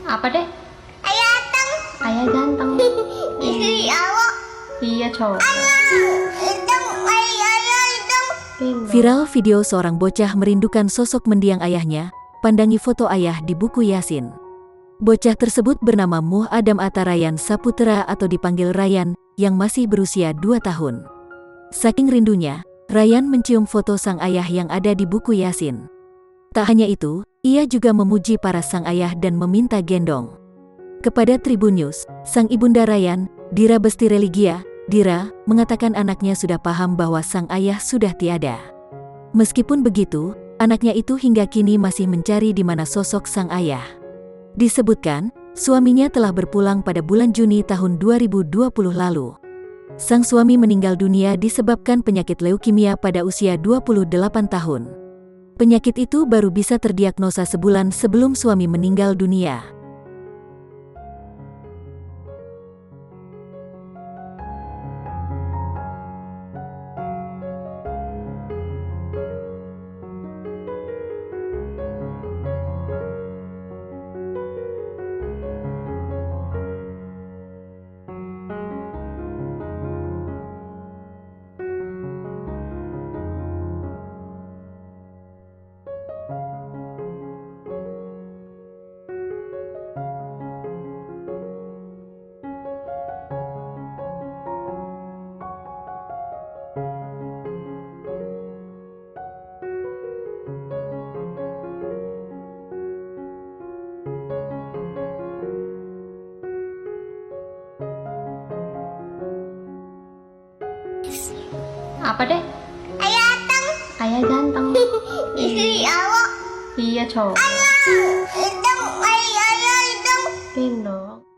Apa deh? Ayah ganteng. Ayah ganteng. Isi awak. Iya cowok. Hitam. Ayah hitam. Gendong. Viral video seorang bocah merindukan sosok mendiang ayahnya, pandangi foto ayah di buku Yasin. Bocah tersebut bernama Muh Adam Atta Ryan Saputra atau dipanggil Ryan, yang masih berusia 2 tahun. Saking rindunya, Ryan mencium foto sang ayah yang ada di buku Yasin. Tak hanya itu, ia juga memuji para sang ayah dan meminta gendong. Kepada Tribun News, sang ibunda Ryan, Dira Besti Religia, Dira, mengatakan anaknya sudah paham bahwa sang ayah sudah tiada. Meskipun begitu, anaknya itu hingga kini masih mencari di mana sosok sang ayah. Disebutkan, suaminya telah berpulang pada bulan Juni tahun 2020 lalu. Sang suami meninggal dunia disebabkan penyakit leukemia pada usia 28 tahun. Penyakit itu baru bisa terdiagnosa sebulan sebelum suami meninggal dunia. Apa deh? Ayah ganteng. Ayah ganteng. Isi awak. Iya cowok. Hitam. Ayah hitam. Gendong.